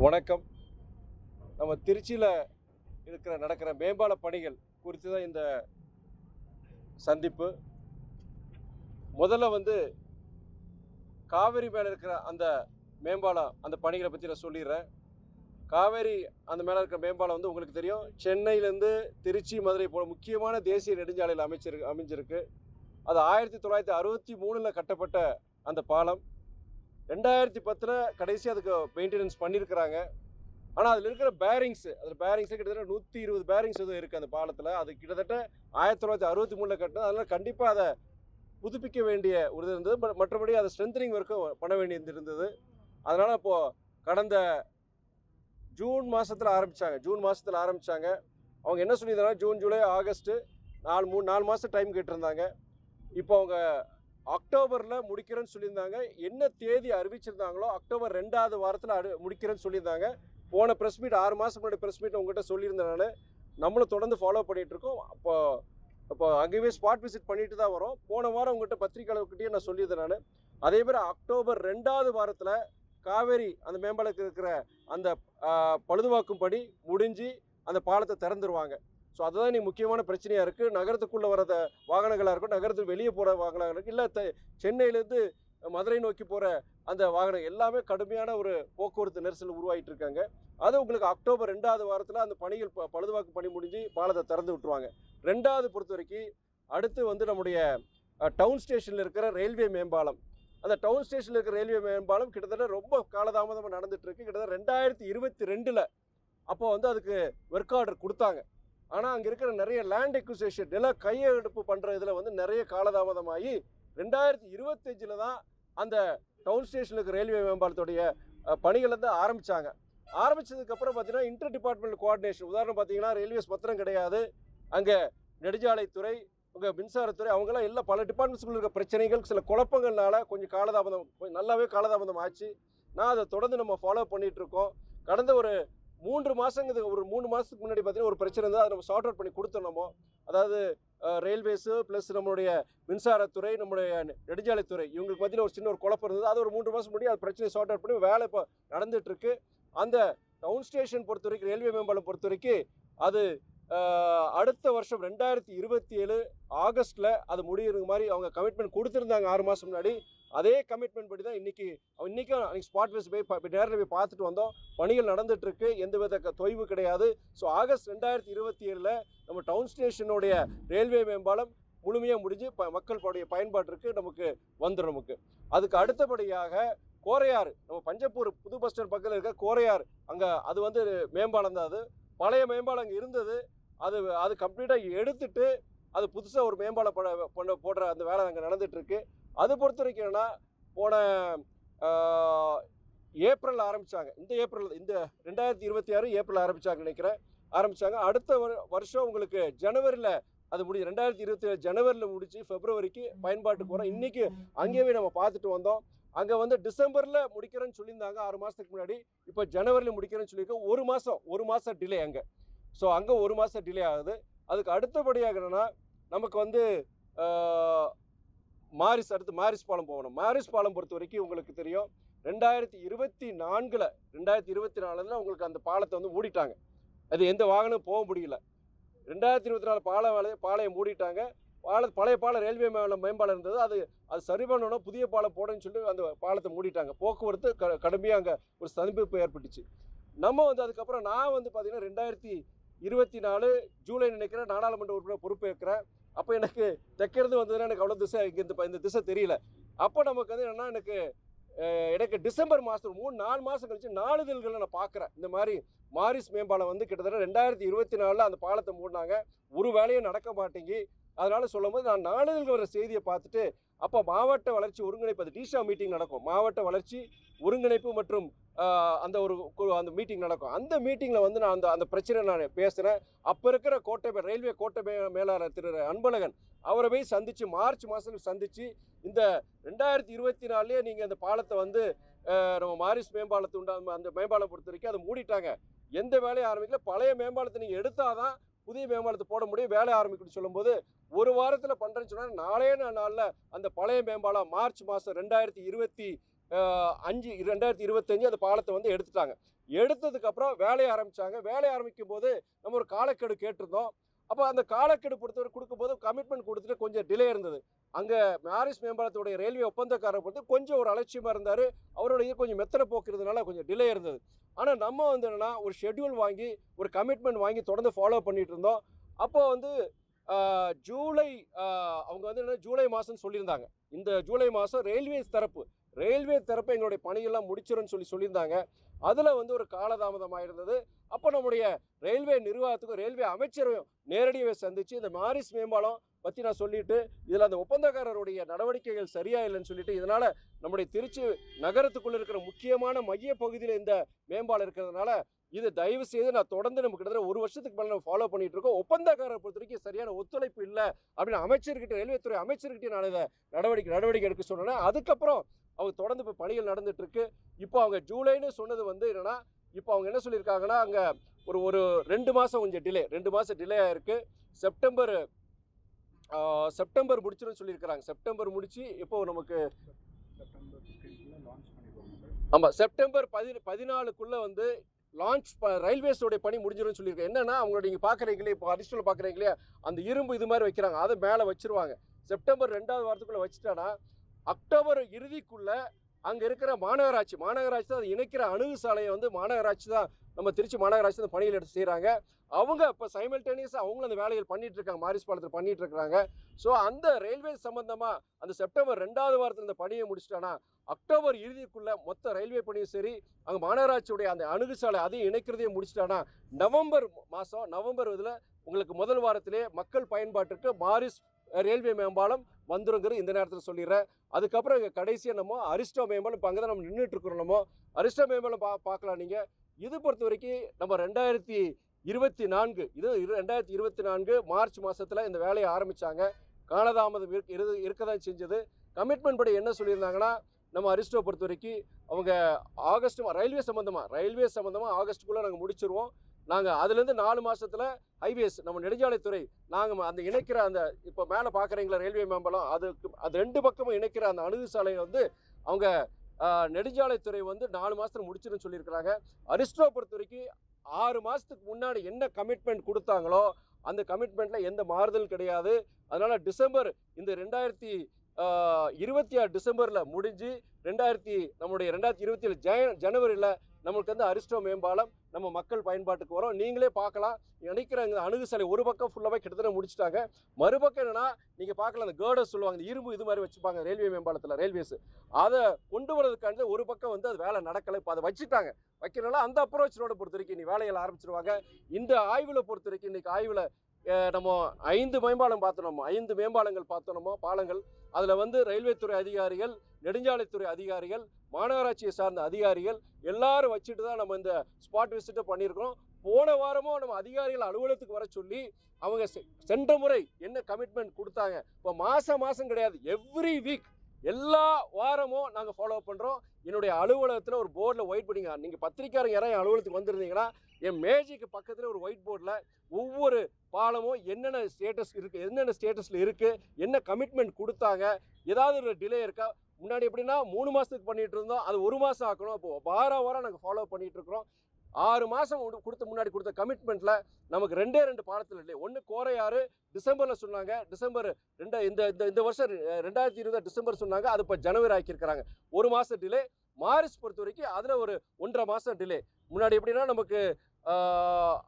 வணக்கம். நம்ம திருச்சியில் நடக்கிற மேம்பால பணிகள் குறித்து தான் இந்த சந்திப்பு. முதல்ல காவேரி மேலே இருக்கிற அந்த மேம்பாலம், அந்த பணிகளை பற்றி நான் சொல்லிடுறேன். காவேரி அந்த மேலே இருக்கிற மேம்பாலம் உங்களுக்கு தெரியும், சென்னையிலேருந்து திருச்சி, மதுரை போல முக்கியமான தேசிய நெடுஞ்சாலையில் அமைஞ்சிருக்கு. அது 1963 கட்டப்பட்ட அந்த பாலம் 2010 கடைசி அதுக்கு மெயின்டெனன்ஸ் பண்ணியிருக்கிறாங்க. ஆனால் அதில் இருக்கிற பேரிங்ஸு கிட்டத்தட்ட 120 பேரிங்ஸ் எதுவும் இருக்குது அந்த பாலத்தில். அது கிட்டத்தட்ட 1963 கட்டினது. அதனால் கண்டிப்பாக அதை புதுப்பிக்க வேண்டிய ஒரு இது இருந்தது. மற்றபடி அதை ஸ்ட்ரென்தனிங் ஒர்க்கும் பண்ண வேண்டியது இருந்தது. அதனால் இப்போது கடந்த ஜூன் மாதத்தில் ஆரம்பித்தாங்க. அவங்க என்ன சொல்லியிருந்தாங்க, ஜூன், ஜூலை, ஆகஸ்ட்டு 4 மாதம் டைம் கேட்டிருந்தாங்க. இப்போ அவங்க அக்டோபரில் முடிக்கிறேன்னு சொல்லியிருந்தாங்க. என்ன தேதி அறிவிச்சிருந்தாங்களோ அக்டோபர் 2வது வாரத்தில் முடிக்கிறேன்னு சொல்லியிருந்தாங்க. போன ப்ரெஸ் மீட் 6 மாதம் முன்னாடி ப்ரெஸ் மீட் உங்கள்கிட்ட சொல்லியிருந்தேன். நம்மளும் தொடர்ந்து ஃபாலோ பண்ணிகிட்ருக்கோம். அப்போ அங்கேயே ஸ்பாட் விசிட் பண்ணிட்டு தான் வரோம். போன வாரம் உங்கள்கிட்ட பத்திரிகையாளர்கிட்டயே நான் சொல்லியிருந்தேன். அதே மாதிரி அக்டோபர் 2வது வாரத்தில் காவேரி அந்த மேம்பாலத்துக்கு இருக்கிற அந்த பழுதுவாக்கும் பணி முடிஞ்சு அந்த பாலத்தை திறந்துருவாங்க. ஸோ அதுதான் இன்றைக்கி முக்கியமான பிரச்சனையாக இருக்குது. நகரத்துக்குள்ளே வர வாகனங்களாக இருக்கும், நகரத்துக்கு வெளியே போகிற வாகனங்களாக இருக்குது, இல்லை சென்னையிலேருந்து மதுரை நோக்கி போகிற அந்த வாகனம் எல்லாமே கடுமையான ஒரு போக்குவரத்து நெரிசல் உருவாகிட்டு இருக்காங்க. அது உங்களுக்கு அக்டோபர் 2வது வாரத்தில் அந்த பணிகள் பழுதுவாக்கு பணி முடிஞ்சு பாலத்தை திறந்து விட்டுருவாங்க. 2வது பொறுத்த வரைக்கும் அடுத்து நம்முடைய டவுன் ஸ்டேஷனில் இருக்கிற ரயில்வே மேம்பாலம். அந்த டவுன் ஸ்டேஷனில் இருக்கிற ரயில்வே மேம்பாலம் கிட்டத்தட்ட ரொம்ப காலதாமதமாக நடந்துகிட்ருக்கு. கிட்டத்தட்ட 2022 அப்போ அதுக்கு ஒர்க் ஆர்டர் கொடுத்தாங்க. ஆனால் அங்கே இருக்கிற நிறைய லேண்ட் எக்விசேஷன், நில கையெடுப்பு பண்ணுற இதில் நிறைய காலதாமதமாகி 2025 தான் அந்த டவுன் ஸ்டேஷனுக்கு ரயில்வே மேம்பாலத்துடைய பணிகள் ஆரம்பித்தாங்க. ஆரம்பித்ததுக்கப்புறம் பார்த்தீங்கன்னா இன்டர் டிபார்ட்மெண்ட் கோஆர்டினேஷன், உதாரணம் பார்த்தீங்கன்னா ரயில்வேஸ் மாத்திரம் கிடையாது, அங்கே நெடுஞ்சாலைத்துறை, உங்கள் மின்சாரத்துறை, அவங்களாம் எல்லாம் பல டிபார்ட்மெண்ட்ஸ்குள்ள இருக்க பிரச்சனைகள், சில குழப்பங்கள்னால கொஞ்சம் நல்லாவே காலதாமதம் ஆச்சு. நான் அதை தொடர்ந்து நம்ம ஃபாலோ பண்ணிகிட்ருக்கோம். கடந்த ஒரு 3 மாதத்துக்கு முன்னாடி பார்த்தீங்கன்னா ஒரு பிரச்சனை இருந்தால் அதை நம்ம சார்ட் அவுட் பண்ணி கொடுத்துடணுமோ. அதாவது ரயில்வேஸு ப்ளஸ் நம்மளுடைய மின்சாரத்துறை, நம்மளுடைய நெடுஞ்சாலைத்துறை, இவங்களுக்கு மத்தியில் ஒரு சின்ன ஒரு குழப்பம் இருந்தது. அது ஒரு 3 மாதம் முன்னாடி அது பிரச்சனையை சார்ட் அவுட் பண்ணி வேலை இப்போ நடந்துகிட்ருக்கு. அந்த டவுன் ஸ்டேஷன் பொறுத்த வரைக்கும், ரயில்வே மேம்பாலம் பொறுத்த வரைக்கும் அது அடுத்த வருஷம் 2027 ஆகஸ்ட்டில் அது முடிகிற மாதிரி அவங்க கமிட்மெண்ட் கொடுத்துருந்தாங்க 6 மாதம் முன்னாடி. அதே கமிட்மெண்ட் படி தான் இன்றைக்கும் ஸ்பாட் விசிட் போய் நேரில் போய் பார்த்துட்டு வந்தோம். பணிகள் நடந்துகிட்ருக்கு, எந்தவித தொய்வு கிடையாது. ஸோ ஆகஸ்ட் 2027 நம்ம டவுன் ஸ்டேஷனுடைய ரயில்வே மேம்பாலம் முழுமையாக முடிஞ்சு மக்களுடைய பயன்பாட்டிற்கு நமக்கு வந்துடும். அதுக்கு அடுத்தபடியாக கோரையாறு, நம்ம பஞ்சப்பூர் புது பஸ் ஸ்டாண்ட் பக்கத்தில் இருக்க கோரையாறு, அங்கே அது மேம்பாலம் தான். அது பழைய மேம்பாலம் அங்கே இருந்தது. அது கம்ப்ளீட்டாக எடுத்துட்டு அது புதுசாக ஒரு மேம்பாலம் போடுற அந்த வேலை அங்கே நடந்துகிட்ருக்கு. அது பொறுத்த வரைக்கும் என்னன்னா, போன ஏப்ரல் ஆரம்பித்தாங்க. இந்த 2026 ஏப்ரல் ஆரம்பித்தாங்க. அடுத்த வருஷம் உங்களுக்கு ஜனவரியில் அது முடிஞ்சு 2027 ஜனவரியில் முடிச்சு பிப்ரவரிக்கு பயன்பாட்டுக்கு வரோம். இன்றைக்கி அங்கேயே நம்ம பார்த்துட்டு வந்தோம். அங்கே டிசம்பரில் முடிக்கிறேன்னு சொல்லியிருந்தாங்க 6 மாதத்துக்கு முன்னாடி. இப்போ ஜனவரியில் முடிக்கிறேன்னு சொல்லியிருக்கோம். ஒரு மாதம் டிலே அங்கே. ஸோ அங்கே 1 மாதம் டிலே ஆகுது. அதுக்கு அடுத்தபடியாக என்னென்னா, நமக்கு அடுத்து மாரிஸ் பாலம் போகணும். மாரிஸ் பாலம் பொறுத்த வரைக்கும் உங்களுக்கு தெரியும், 2024 உங்களுக்கு அந்த பாலத்தை மூடிட்டாங்க. அது எந்த வாகனம் போக முடியல. 2024 பாளையம் மூடிட்டாங்க. பழைய பாலம் ரயில்வே மேம்பாலம் இருந்தது. அது சரி பண்ணணும், புதிய பாலம் போடணும்னு சொல்லிட்டு அந்த பாலத்தை மூடிட்டாங்க. போக்குவரத்து கடுமையாக அங்கே ஒரு சந்திப்பு ஏற்பட்டுச்சு. நம்ம அதுக்கப்புறம் நான் பார்த்தீங்கன்னா 2024 ஜூலை நினைக்கிறேன் நாடாளுமன்ற உறுப்பினர் பொறுப்பேற்கிறேன். அப்போ எனக்கு தைக்கிறது வந்ததுன்னா எனக்கு அவ்வளோ திசை இந்த திசை தெரியல. அப்போ நமக்கு என்னென்னா, எனக்கு டிசம்பர் மாதம் 3-4 மாதம் கழிச்சு நாளிதழ்களை நான் பார்க்குறேன். இந்த மாதிரி மாரிஸ் மேம்பாலம் கிட்டத்தட்ட 2024 அந்த பாலத்தை மூடினாங்க, ஒரு வேலையும் நடக்க மாட்டேங்கி. அதனால் சொல்லும்போது நான் நாளிதழ்கள் வர செய்தியை பார்த்துட்டு, அப்போ மாவட்ட வளர்ச்சி ஒருங்கிணைப்பு, அது டிஷா மீட்டிங் நடக்கும், மாவட்ட வளர்ச்சி ஒருங்கிணைப்பு மற்றும் அந்த மீட்டிங் நடக்கும். அந்த மீட்டிங்கில் நான் அந்த பிரச்சனை நான் பேசுகிறேன். அப்போ இருக்கிற ரயில்வே கோட்டை மேலாளர் திரு அன்பழகன் அவரை போய் சந்தித்து மார்ச் மாதத்தில் சந்தித்து, இந்த 2024 நீங்கள் அந்த பாலத்தை நம்ம மாரிஸ் மேம்பாலத்தை அந்த மேம்பாலம் பொறுத்த வரைக்கும் அதை மூடிட்டாங்க, எந்த வேலையும் ஆரம்பிக்கல, பழைய மேம்பாலத்தை நீங்கள் எடுத்தால் தான் புதிய மேம்பாலத்தை போட முடியும், வேலை ஆரம்பிக்கணும்னு சொல்லும்போது 1 வாரத்தில் பண்ணுறேன்னு சொன்னால் 4 நாளில் அந்த பழைய மேம்பாலம் மார்ச் மாதம் 2025 5/2025 அந்த பாலத்தை வந்து எடுத்துட்டாங்க. எடுத்ததுக்கப்புறம் வேலையை ஆரம்பித்தாங்க. வேலையை ஆரம்பிக்கும் போது நம்ம ஒரு காலக்கெடு கேட்டிருந்தோம். அப்போ அந்த காலக்கெடு பொறுத்தவரை கொடுக்கும்போது கமிட்மெண்ட் கொடுத்துட்டு கொஞ்சம் டிலே இருந்தது. அங்கே மாரிஸ் மேம்பாலத்துடைய ரயில்வே ஒப்பந்தக்காரரை பொறுத்து கொஞ்சம் ஒரு அலட்சியமாக இருந்தார். அவருடைய கொஞ்சம் மெத்தனை போக்குறதுனால கொஞ்சம் டிலே இருந்தது. ஆனால் நம்ம வந்து என்னென்னா ஒரு ஷெட்யூல் வாங்கி ஒரு கமிட்மெண்ட் வாங்கி தொடர்ந்து ஃபாலோ பண்ணிட்டு இருந்தோம். அப்போ வந்து ஜூலை அவங்க வந்து என்ன ஜூலை மாதம்னு சொல்லியிருந்தாங்க. இந்த ஜூலை மாதம் ரயில்வே தரப்பு எங்களுடைய பணியெல்லாம் முடிச்சிருன்னு சொல்லியிருந்தாங்க. அதில் வந்து ஒரு காலதாமதமாக இருந்தது. அப்போ நம்முடைய ரயில்வே நிர்வாகத்துக்கும் ரயில்வே அமைச்சரையும் நேரடியாக சந்தித்து இந்த மாரிஸ் மேம்பாலம் பற்றி நான் சொல்லிட்டு இதில் அந்த ஒப்பந்தக்காரருடைய நடவடிக்கைகள் சரியா இல்லைன்னு சொல்லிட்டு இதனால் நம்முடைய திருச்சி நகரத்துக்குள்ளே இருக்கிற முக்கியமான மைய பகுதியில் இந்த மேம்பாலம் இருக்கிறதுனால இது தயவு செய்து நான் தொடர்ந்து நம்ம கிட்டத்தட்ட ஒரு வருஷத்துக்கு மேலே நம்ம ஃபாலோ பண்ணிட்டு இருக்கோம். ஒப்பந்தக்காரரை பொறுத்த வரைக்கும் சரியான ஒத்துழைப்பு இல்லை அப்படின்னு அமைச்சர்கிட்ட ரயில்வே துறை அமைச்சர்கிட்ட நான் இதை நடவடிக்கை எடுக்க சொன்னேன். அதுக்கப்புறம் அவங்க தொடர்ந்து இப்போ பணிகள் நடந்துட்டு இருக்கு. இப்போ அவங்க ஜூலைன்னு சொன்னது வந்து என்னன்னா இப்போ அவங்க என்ன சொல்லியிருக்காங்கன்னா அங்கே ஒரு 2 மாதம் கொஞ்சம் டிலே 2 மாதம் டிலே ஆயிருக்கு. செப்டம்பர் முடிச்சிடும் சொல்லியிருக்கிறாங்க. செப்டம்பர் முடிச்சு இப்போ நமக்கு ஆமாம் செப்டம்பர் 14க்குள்ளே வந்து லான்ச் ரயில்வேஸோடைய பணி முடிஞ்சிடும் சொல்லியிருக்கேன். என்னன்னா அவங்களோட நீங்கள் பார்க்குறீங்களே இப்போ அரிஸ்டோவில் பார்க்குறீங்களே அந்த இரும்பு இது மாதிரி வைக்கிறாங்க, அதை மேலே வச்சிருவாங்க. செப்டம்பர் 2வது வாரத்துக்குள்ளே வச்சுட்டானா அக்டோபர் இறுதிக்குள்ளே அங்கே இருக்கிற மாநகராட்சி தான் அதை இணைக்கிற அணுகு சாலையை வந்து மாநகராட்சி தான் நம்ம திருச்சி மாநகராட்சி தான் பணியில் எடுத்து செய்கிறாங்க. அவங்க இப்போ சைமல்டேனியஸாக அவங்களும் அந்த வேலைகள் பண்ணிட்டு இருக்காங்க, மாரிஸ் பாலத்தில் பண்ணிட்டு இருக்கிறாங்க. ஸோ அந்த ரயில்வே சம்பந்தமாக அந்த செப்டம்பர் 2வது வாரத்தில் இந்த பணியை முடிச்சிட்டானா அக்டோபர் இறுதிக்குள்ளே மொத்த ரயில்வே பணியும் சரி அங்கே மாநகராட்சியுடைய அந்த அணுகு சாலை அதையும் இணைக்கிறதையும் முடிச்சிட்டானா நவம்பர் இதில் உங்களுக்கு முதல் வாரத்திலே மக்கள் பயன்பாட்டிற்கு மாரிஸ் ரயில்வே மேம்பாலம் வந்துருங்கிறது இந்த நேரத்தில் சொல்லிடுறேன். அதுக்கப்புறம் இங்கே கடைசியாக நம்ம அரிஸ்டோ மேம்பாலம் இப்போ அங்கே தான் நம்ம நின்றுட்டு இருக்கிறோம். நம்ம அரிஸ்டோ மேம்பாலம் பார்க்கலாம். நீங்கள் இது பொறுத்த வரைக்கும் நம்ம 2024 மார்ச் மாதத்தில் இந்த வேலையை ஆரம்பித்தாங்க. காலதாமதம் இருக்க தான் செஞ்சது. கமிட்மெண்ட் படி என்ன சொல்லியிருந்தாங்கன்னா நம்ம அரிஸ்டோ பொறுத்த வரைக்கும் அவங்க ரயில்வே சம்மந்தமாக ஆகஸ்ட்டுக்குள்ளே நாங்கள் முடிச்சிருவோம். நாங்கள் அதுலேருந்து 4 மாதத்தில் ஹைவேஸ் நம்ம நெடுஞ்சாலைத்துறை நாங்கள் அந்த இணைக்கிற அந்த இப்போ மேலே பார்க்குறீங்களா ரயில்வே மேம்பாலம் அது 2 பக்கமும் இணைக்கிற அந்த அணுகு சாலையை வந்து அவங்க நெடுஞ்சாலைத்துறை வந்து 4 மாதத்தில் முடிச்சிருன்னு சொல்லியிருக்கிறாங்க. அரிஸ்டோ பொறுத்த வரைக்கும் 6 மாதத்துக்கு முன்னாடி என்ன கமிட்மெண்ட் கொடுத்தாங்களோ அந்த கமிட்மெண்ட்டில் எந்த மாறுதல் கிடையாது. அதனால் இந்த 2026 டிசம்பரில் முடிஞ்சு 2027 ஜனவரியில் நம்மளுக்கு வந்து அரிஸ்டோ மேம்பாலம் நம்ம மக்கள் பயன்பாட்டுக்கு வரும். நீங்களே பார்க்கலாம். நினைக்கிற அணுகு சாலை ஒரு பக்கம் ஃபுல்லாகவே கிட்டத்தட்ட முடிச்சுட்டாங்க. மறுபக்கம் என்னன்னா நீங்கள் பார்க்கலாம் அந்த கேர்டர்ஸ் சொல்லுவாங்க, இந்த இரும்பு இது மாதிரி வச்சுப்பாங்க ரயில்வே மேம்பாலத்தில் ரயில்வேஸ் அதை கொண்டு வரதுக்காண்டி ஒரு பக்கம் வந்து அது வேலை நடக்கலை. இப்போ அதை வச்சுட்டாங்க. வைக்கிறனால அந்த அப்ரோச் ரோடை பொறுத்த வரைக்கும் நீ வேலைகள் ஆரம்பிச்சிருவாங்க. இந்த ஆய்வில் பொறுத்த வரைக்கும் இன்றைக்கி ஆய்வில் நம்ம 5 மேம்பாலங்கள் பார்த்தோம் பாலங்கள். அதில் வந்து ரயில்வே துறை அதிகாரிகள், நெடுஞ்சாலைத்துறை அதிகாரிகள், மாநகராட்சியை சார்ந்த அதிகாரிகள் எல்லாரும் வச்சுட்டு தான் நம்ம இந்த ஸ்பாட் விசிட்டை பண்ணியிருக்கிறோம். போன வாரமும் நம்ம அதிகாரிகள் அலுவலகத்துக்கு வர சொல்லி அவங்க சென்ற முறை என்ன கமிட்மெண்ட் கொடுத்தாங்க. இப்போ மாதம் கிடையாது, எவ்ரி வீக் எல்லா வாரமும் நாங்கள் ஃபாலோ பண்ணுறோம். என்னுடைய அலுவலகத்தில் ஒரு போர்டில் ஒயிட் போர்டிங்க, நீங்கள் பத்திரிக்கையாளர் யாராவது அலுவலகத்துக்கு வந்திருந்தீங்கன்னா என் மேஜைக்கு பக்கத்தில் ஒரு ஒயிட் போர்டில் ஒவ்வொரு பாலமும் என்னென்ன ஸ்டேட்டஸில் இருக்குது, என்ன கமிட்மெண்ட் கொடுத்தாங்க, ஏதாவது ஒரு டிலே இருக்கா. முன்னாடி எப்படின்னா 3 மாதத்துக்கு பண்ணிகிட்டு இருந்தோம், அது 1 மாதம் ஆக்கணும். அப்போது வாரம் நாங்கள் ஃபாலோ பண்ணிகிட்டு இருக்கிறோம். 6 மாதம் முன்னாடி கொடுத்த கமிட்மெண்ட்டில் நமக்கு 2 பாலத்தில் இல்லை. ஒன்று கோரையாறு டிசம்பரில் சொன்னாங்க, இந்த வருஷம் 2020 டிசம்பர் சொன்னாங்க, அது இப்போ ஜனவரி ஆக்கியிருக்கிறாங்க. 1 மாதம் டிலே. மார்ச் பொறுத்த வரைக்கும் அதில் ஒரு 1.5 மாதம் டிலே. முன்னாடி எப்படின்னா நமக்கு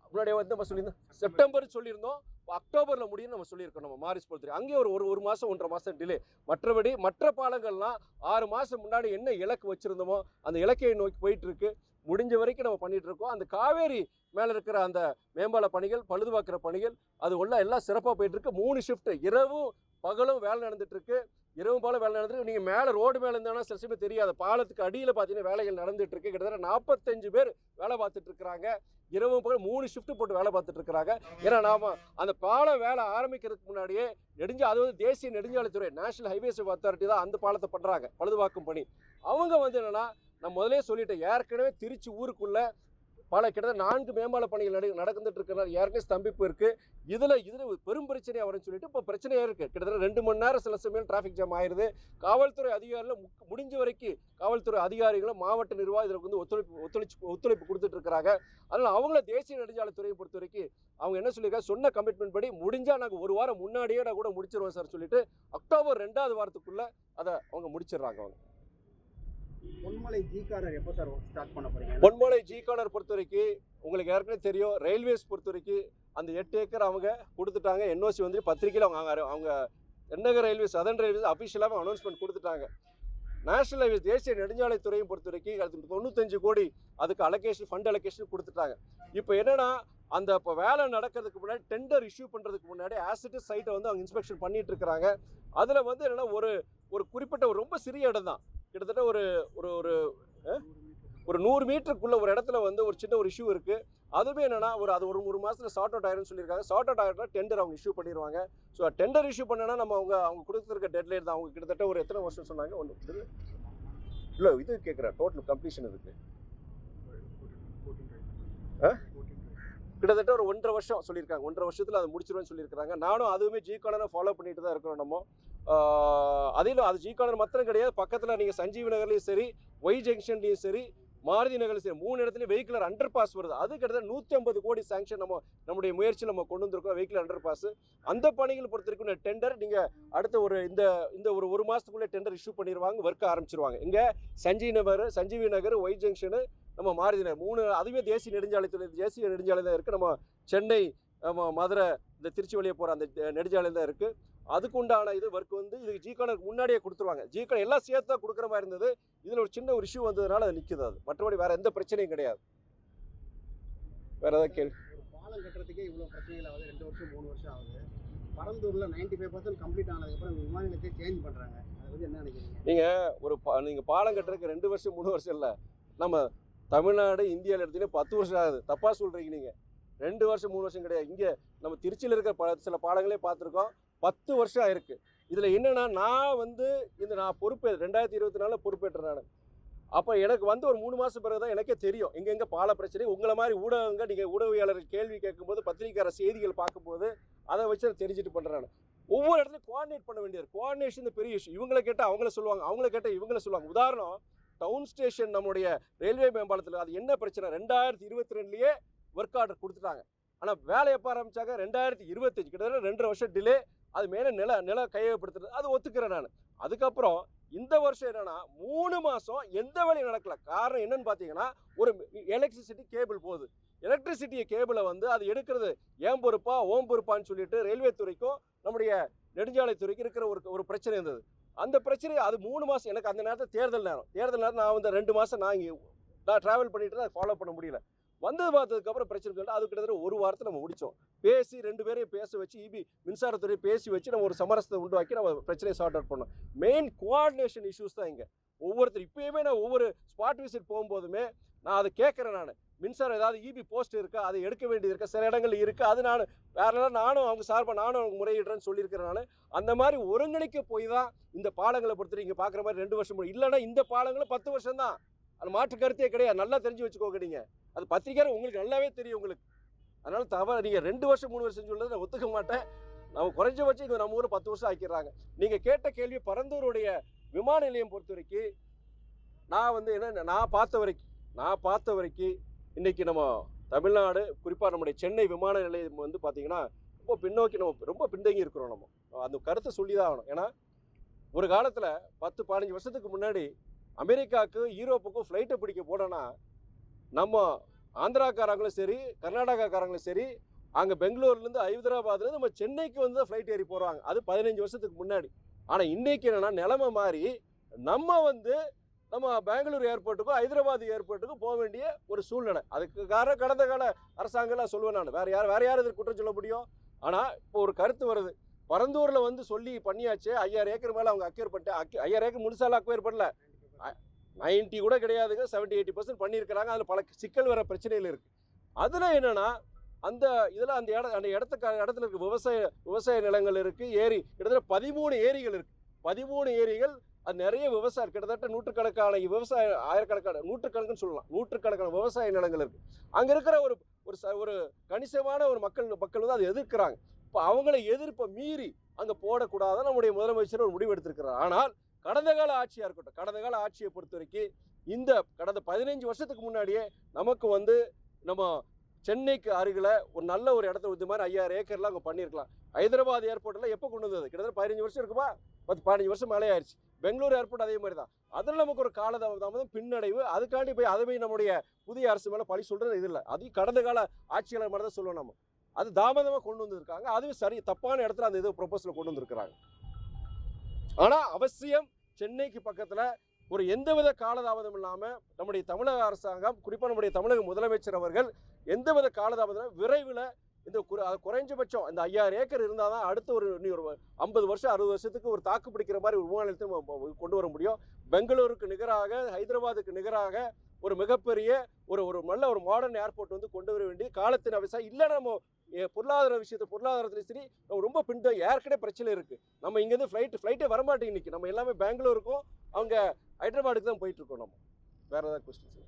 முன்னாடி வந்து நம்ம சொல்லியிருந்தோம் செப்டம்பர் சொல்லியிருந்தோம், அக்டோபரில் முடியும் நம்ம சொல்லியிருக்கோம். நம்ம மார்ச் பொறுத்த வரைக்கும் அங்கேயே ஒரு மாதம் 1.5 மாதம் டிலே. மற்றபடி மற்ற பாலங்கள்லாம் 6 மாதம் முன்னாடி என்ன இலக்கு வச்சுருந்தோமோ அந்த இலக்கையை நோக்கி போயிட்டு இருக்கு. முடிஞ்ச வரைக்கும் நம்ம பண்ணிட்டு இருக்கோம். அந்த காவேரி மேலே இருக்கிற அந்த மேம்பால பணிகள், பழுதுபார்க்குற பணிகள் அது எல்லாம் சிறப்பாக போயிட்டு இருக்கு. 3 ஷிஃப்ட் இரவும் பகலும் வேலை நடந்துட்டு இருக்கு. இரவும் போல வேலை நடந்துட்டு நீங்கள் மேலே ரோடு மேலே இருந்தாலும் சில சமயம் தெரியாது, பாலத்துக்கு அடியில் பார்த்தீங்கன்னா வேலைகள் நடந்துட்டு இருக்கு. கிட்டத்தட்ட 45 பேர் வேலை பார்த்துட்டு இருக்கிறாங்க. இரவும் பகல் 3 ஷிஃப்ட் போட்டு வேலை பார்த்துட்டு இருக்கிறாங்க. ஏன்னா நாம அந்த பாலம் வேலை ஆரம்பிக்கிறதுக்கு முன்னாடியே அது வந்து தேசிய நெடுஞ்சாலைத்துறை நேஷனல் ஹைவேஸ் அத்தாரிட்டி தான் அந்த பாலத்தை பண்ணுறாங்க, பழுதுபார்க்கும் பணி. அவங்க வந்து என்னன்னா நான் முதலே சொல்லிட்டேன், ஏற்கனவே திருச்சி ஊருக்குள்ள பல கிட்டத்தட்ட 4 மேம்பால பணிகள் நடந்துட்டு இருக்கிறனால ஏற்கனவே ஸ்தம்பிப்பு இருக்குது. இதில் பெரும் பிரச்சனையாக வரும்னு சொல்லிட்டு இப்போ பிரச்சனையாக இருக்குது. கிட்டத்தட்ட 2 மணி நேரம் சில சமயம் டிராஃபிக் ஜாம் ஆயிடுது. காவல்துறை அதிகாரிகள் முடிஞ்ச வரைக்கும் காவல்துறை அதிகாரிகளும் மாவட்ட நிர்வாகம் இதற்கு வந்து ஒத்துழைப்பு கொடுத்துட்டு இருக்கிறாங்க. அதனால் அவங்கள தேசிய நெடுஞ்சாலைத்துறையை பொறுத்த வரைக்கும் அவங்க என்ன சொல்லியிருக்காங்க, சொன்ன கமிட்மெண்ட் படி முடிஞ்சால் நாங்கள் ஒரு வாரம் முன்னாடியே நான் கூட முடிச்சிருவோம் சார் சொல்லிட்டு அக்டோபர் 2வது வாரத்துக்குள்ளே அதை அவங்க முடிச்சிடுறாங்க. அவங்க பொன்மலை ஜி கார்னர் எப்போ சார் ஸ்டார்ட் பண்ண போறீங்க? பொன்மலை ஜி கார்னர் பொறுத்த வரைக்கும் உங்களுக்கு ஏற்கனவே தெரியும், ரயில்வேஸ் பொறுத்த வரைக்கும் அந்த 8 ஏக்கர் அவங்க கொடுத்துட்டாங்க. என்ஓசி வந்து பத்திரிகையில் அவங்க தென்னக ரயில்வேஸ் சதர்ன் ரயில்வேஸ் அஃபிஷியலாக அனௌன்ஸ்மெண்ட் கொடுத்துட்டாங்க. நேஷனல் ஹைவேஸ் தேசிய நெடுஞ்சாலைத்துறையும் பொறுத்த வரைக்கும் அதுக்கு 95 கோடி அதுக்கு ஃபண்ட் அலோகேஷன் கொடுத்துட்டாங்க. இப்போ என்னன்னா அந்த இப்போ வேலை நடக்கிறதுக்கு முன்னாடி டெண்டர் இஷ்யூ பண்ணுறதுக்கு முன்னாடி ஆசிட் சைட்டை வந்து அவங்க இன்ஸ்பெக்ஷன் பண்ணிட்டு இருக்கிறாங்க. அதில் வந்து என்னென்னா ஒரு குறிப்பிட்ட ஒரு ரொம்ப சிறிய இடம் தான், கிட்டத்தட்ட ஒரு 100 மீட்டருக்குள்ள ஒரு இடத்துல வந்து ஒரு சின்ன ஒரு இஷ்யூ இருக்குது. அதுவே என்னன்னா அது ஒரு மாதத்தில் சார்ட் அவுட் ஆயிரும்னு சொல்லியிருக்காங்க. சார்ட் அவுட் ஆகிட்டா டெண்டர் அவங்க இஷ்யூ பண்ணிடுவாங்க. ஸோ டெண்டர் இஷ்யூ பண்ணனா அவங்க கொடுத்துருக்க டெட்லைன் தான். அவங்க கிட்டத்தட்ட ஒரு எத்தனை வருஷம் சொன்னாங்க? இல்லை இது கேட்குறேன், டோட்டல் கம்ப்ளீஷன் இருக்குது கிட்டத்தட்ட ஒரு 1.5 வருஷம் சொல்லியிருக்காங்க. 1.5 வருஷத்தில் அதை முடிச்சிருவேன்னு சொல்லியிருக்காங்க. நானும் அதுவுமே ஜி கார்னரை ஃபாலோ பண்ணிட்டு தான் இருக்கிறோம். நம்ம அதில் அது ஜி கார்னர் மாத்திரம் கிடையாது, பக்கத்தில் நீங்கள் சஞ்சீவி நகர்லையும் சரி, ஒய் ஜங்ஷன்லையும் சரி, மாருதி நகர்லையும் சரி 3 இடத்துலையும் வெஹிக்குலர் அண்டர் பாஸ் வருது. அது கிட்டத்தட்ட 150 கோடி சாங்ஷன் நம்முடைய முயற்சியில் நம்ம கொண்டு வந்திருக்கோம் வெஹிக்குலர் அண்டர் பாஸ். அந்த பணிகள் பொறுத்த வரைக்கும் டெண்டர் நீங்கள் அடுத்த இந்த ஒரு மாதத்துக்குள்ளே டெண்டர் இஷ்யூ பண்ணிடுவாங்க, ஒர்க் ஆரம்பிச்சிருவாங்க. இங்கே சஞ்சீவி நகர், ஒய் ஜங்ஷனு, நம்ம மாருதி நகர் 3 அதுவே தேசிய நெடுஞ்சாலை தான் இருக்குது. நம்ம சென்னை, மதுரை, இந்த திருச்சி வழியே போகிற அந்த நெடுஞ்சாலை தான் இருக்குது. அதுக்குண்டான ஒர்க் வந்து இது ஜி கார்னருக்கு முன்னாடியே கொடுத்துருவாங்க. ஜி கார்னர் எல்லாம் சேர்த்து தான் கொடுக்குற மாதிரி இருந்தது. இதில் ஒரு சின்ன ஒரு இஷ்யூ வந்ததுனால அது நிற்குது. அது மற்றபடி வேறு எந்த பிரச்சனையும் கிடையாது. வேறு ஏதாவது கேள்வி? பாலம் கட்டுறதுக்கே இவ்வளோ பிரச்சனைகள் ஆகுது. 2 வருஷம் 3 வருஷம் ஆகுது. பரந்தூரில் 95% கம்ப்ளீட் ஆனதுக்கப்புறம் விமான நிலையத்தை சேஞ்ச் பண்ணுறாங்க. அதை வந்து என்ன நினைக்கிறீங்க? நீங்கள் பாலம் கட்டுறதுக்கு 2 வருஷம் 3 வருஷம் இல்லை, நம்ம தமிழ்நாடு இந்தியாவில் எடுத்தீங்கன்னா 10 வருஷம் ஆகுது. தப்பாக சொல்கிறீங்க நீங்கள். 2 வருஷம் 3 வருஷம் கிடையாது. இங்கே நம்ம திருச்சியில் இருக்கிற சில பாலங்களே பார்த்துருக்கோம், 10 வருஷம் ஆயிருக்கு. இதில் என்னென்னா நான் பொறுப்பே 2024 பொறுப்பேற்றேன் நான். அப்போ எனக்கு வந்து ஒரு 3 மாதம் பிறகு தான் எனக்கே தெரியும் எங்கெங்கே பால பிரச்சனை. உங்களை மாதிரி ஊடகங்கள், நீங்கள் ஊடகவியாளர்கள் கேள்வி கேட்கும்போது, பத்திரிக்கையாளர் செய்திகள் பார்க்கும்போது அதை வச்சு நான் தெரிஞ்சுட்டு பண்ணுறேன். ஒவ்வொரு இடத்துலையும் கோஆர்டினேட் பண்ண வேண்டியது. கோஆர்டினேஷன் பெரிய இஷ்யூ. இவங்களை கேட்டால் அவங்கள சொல்லுவாங்க, அவங்கள கேட்டால் இவங்கள சொல்லுவாங்க. உதாரணம், டவுன் ஸ்டேஷன் நம்முடைய ரயில்வே மேம்பாலத்தில் அது என்ன பிரச்சனை, 2022லேயே ஒர்க் ஆர்டர் கொடுத்துட்டாங்க. ஆனால் வேலை எப்போ ஆரம்பித்தாங்க? 2025, கிட்டத்தட்ட 2.5 வருஷம் டிலே. அது மேலே நில கையகப்படுத்துறது அது ஒத்துக்கிறேன் நான். அதுக்கப்புறம் இந்த வருஷம் என்னன்னா 3 மாதம் எந்த வேலையும் நடக்கல. காரணம் என்னன்னு பார்த்தீங்கன்னா, ஒரு எலக்ட்ரிசிட்டி கேபிள் போகுது. எலக்ட்ரிசிட்டி கேபிளை வந்து அது எடுக்கிறது ஏன் பொறுப்பா ஓம் பொறுப்பான்னு சொல்லிட்டு ரயில்வே துறைக்கும் நம்முடைய நெடுஞ்சாலைத்துறைக்கும் இருக்கிற ஒரு பிரச்சனை இருந்தது. அந்த பிரச்சனை அது 3 மாதம் எனக்கு அந்த நேரத்தில் தேர்தல் நேரம் நான் வந்து 2 மாதம் நான் ட்ராவல் பண்ணிட்டு தான் ஃபாலோ பண்ண முடியல. வந்தது பார்த்ததுக்கப்புறம் பிரச்சனை சொல்லிட்டு அது கிட்டத்தட்ட 1 வாரத்தில் நம்ம முடித்தோம். பேசி 2 பேரையும் பேச வச்சு மின்சாரத்துறையை பேசி வச்சு நம்ம ஒரு சமரசத்தை உண்டாக்கி நம்ம பிரச்சனையை சார்ட் அவுட் பண்ணோம். மெயின் கோஆர்டினேஷன் இஷ்யூஸ் தான் இங்கே. இப்போயுமே நான் ஒவ்வொரு ஸ்பாட் விசிட் போகும்போதுமே நான் அதை கேட்குறேன். நான் மின்சாரம் ஏதாவது போஸ்ட் இருக்கா, அதை எடுக்க வேண்டியது இருக்கா, சில இடங்கள் இருக்குது, அது நானும் அவங்க சார்பாக அவங்க முறையிடுறேன்னு சொல்லியிருக்கிறேன். நான் அந்த மாதிரி ஒருங்கிணைக்க போய் தான் இந்த பாலங்களை பொறுத்தவரை இங்கே பார்க்குற மாதிரி 2 வருஷம் இல்லைன்னா இந்த பாலங்களும் 10 வருஷம் தான். அது மாற்று கருத்தே கிடையாது. நல்லா தெரிஞ்சு வச்சுக்கோங்க. நீங்கள் அது பத்திரிக்கையாளர் உங்களுக்கு நல்லாவே தெரியும் உங்களுக்கு. அதனால தவிர நீங்கள் 2 வருஷம் 3 வருஷம் சொல்றது நான் ஒத்துக்க மாட்டேன். நம்ம குறைஞ்சபட்சம் இங்கே நம்ம ஊரில் 10 வருஷம் ஆக்கிடுறாங்க. நீங்கள் கேட்ட கேள்வி பரந்தூருடைய விமான நிலையம் பொறுத்த வரைக்கும் நான் பார்த்த வரைக்கும் இன்றைக்கி நம்ம தமிழ்நாடு, குறிப்பாக நம்முடைய சென்னை விமான நிலையம் வந்து பார்த்திங்கன்னா ரொம்ப பின்னோக்கி, நம்ம ரொம்ப பின்தங்கி இருக்கிறோம். நம்ம அந்த கருத்தை சொல்லி தான் ஆகணும். ஏன்னா ஒரு காலத்தில் 10-15 வருஷத்துக்கு முன்னாடி அமெரிக்காவுக்கும் யூரோப்புக்கும் ஃப்ளைட்டை பிடிக்க போனோன்னா நம்ம ஆந்திராக்காரங்களும் சரி, கர்நாடகாக்காரங்களும் சரி, அங்கே பெங்களூர்லேருந்து ஹைதராபாத்லேருந்து நம்ம சென்னைக்கு வந்து தான் ஃப்ளைட் ஏறி போகிறாங்க. அது 15 வருஷத்துக்கு முன்னாடி. ஆனால் இன்றைக்கி என்னென்னா நிலைமை மாறி நம்ம பெங்களூர் ஏர்போர்ட்டுக்கும் ஹைதராபாத் ஏர்போர்ட்டுக்கும் போக வேண்டிய ஒரு சூழ்நிலை. அதுக்கு காரணம் கடந்த கால அரசாங்கம்லாம் சொல்லுவேன் நான். வேறு யார் இதற்கு குற்றம் சொல்ல முடியும்? ஆனால் இப்போ ஒரு கருத்து வருது, பரந்தூரில் வந்து சொல்லி பண்ணியாச்சு, 5000 ஏக்கர் மேலே அவங்க அக்வேர் பண்ணிட்டு 5000 ஏக்கர் முழுசாலாம் அக்வேர் பண்ணல, 90 கூட கிடையாதுங்க, 70-80% பண்ணியிருக்கிறாங்க. அதில் பல சிக்கல் வர பிரச்சனைகள் இருக்குது. அதில் என்னென்னா அந்த இடத்துல இருக்க விவசாய நிலங்கள் இருக்குது, ஏரி, கிட்டத்தட்ட 13 ஏரிகள் இருக்குது. 13 ஏரிகள் அது நிறைய விவசாயம் கிட்டத்தட்ட நூற்றுக்கணக்கான விவசாய ஆயிரக்கணக்கான நூற்றுக்கணக்குன்னு சொல்லலாம், நூற்றுக்கணக்கான விவசாய நிலங்கள் இருக்குது. அங்கே இருக்கிற ஒரு கணிசமான ஒரு மக்கள் வந்து அதை எதிர்க்கிறாங்க. இப்போ அவங்களை எதிர்ப்பை மீறி அங்கே போடக்கூடாதான் நம்முடைய முதலமைச்சர் ஒரு முடிவு எடுத்திருக்கிறார். ஆனால் கடந்த கால ஆட்சியாக இருக்கட்டும், கடந்த கால ஆட்சியை பொறுத்த வரைக்கும் இந்த கடந்த 15 வருஷத்துக்கு முன்னாடியே நமக்கு வந்து நம்ம சென்னைக்கு அருகில் ஒரு நல்ல ஒரு இடத்துல இது மாதிரி 5000 ஏக்கர்லாம் அங்கே பண்ணியிருக்கலாம். ஹைதராபாத் ஏர்போர்ட்டெல்லாம் எப்போ கொண்டு வந்தது? கிட்டத்தட்ட 15 வருஷம் இருக்குமா? 15 வருஷம் மேலே ஆயிடுச்சு. பெங்களூர் ஏர்போர்ட் அதே மாதிரி தான். அதில் நமக்கு ஒரு காலதாமதம், பின்னடைவு. அதுக்காண்டி போய் அதை போய் நம்முடைய புதிய அரசு மேலே பழி சொல்கிறது இது இல்லை. அதையும் கடந்த கால ஆட்சியாளர் மாதிரி தான் சொல்லுவோம் நம்ம. அது தாமதமாக கொண்டு வந்திருக்காங்க. அதுவும் சரி, தப்பான இடத்துல அந்த இது ப்ரொபோசலை கொண்டு வந்திருக்கிறாங்க. ஆனால் அவசியம் சென்னைக்கு பக்கத்தில் ஒரு எந்தவித காலதாமதம் இல்லாமல் நம்முடைய தமிழக அரசாங்கம், குறிப்பாக நம்முடைய தமிழக முதலமைச்சர் அவர்கள் எந்தவித காலதாமதம் விரைவில் இந்த குறைஞ்சபட்சம் இந்த 5000 ஏக்கர் இருந்தால் தான் அடுத்த ஒரு 50 வருஷம் 60 வருஷத்துக்கு ஒரு தாக்கு பிடிக்கிற மாதிரி ஒரு விமான நிலையத்தை கொண்டு வர முடியும். பெங்களூருக்கு நிகராக, ஹைதராபாத்துக்கு நிகராக ஒரு மிகப்பெரிய ஒரு நல்ல ஒரு மாடர்ன் ஏர்போர்ட் வந்து கொண்டு வர வேண்டிய காலத்தின் அவசியம். இல்லை நம்ம பொருளாதாரத்தில் சரி நம்ம ரொம்ப ஏற்கனவே பிரச்சனை இருக்குது. நம்ம இங்கேருந்து ஃப்ளைட்டே வரமாட்டேங்க. இன்றைக்கி நம்ம எல்லாமே பெங்களூருக்கும் அவங்க ஹைதராபாத்துக்கு தான் போயிட்டுருக்கோம். நம்ம வேறு ஏதாவது கொஸ்டின்ஸ்?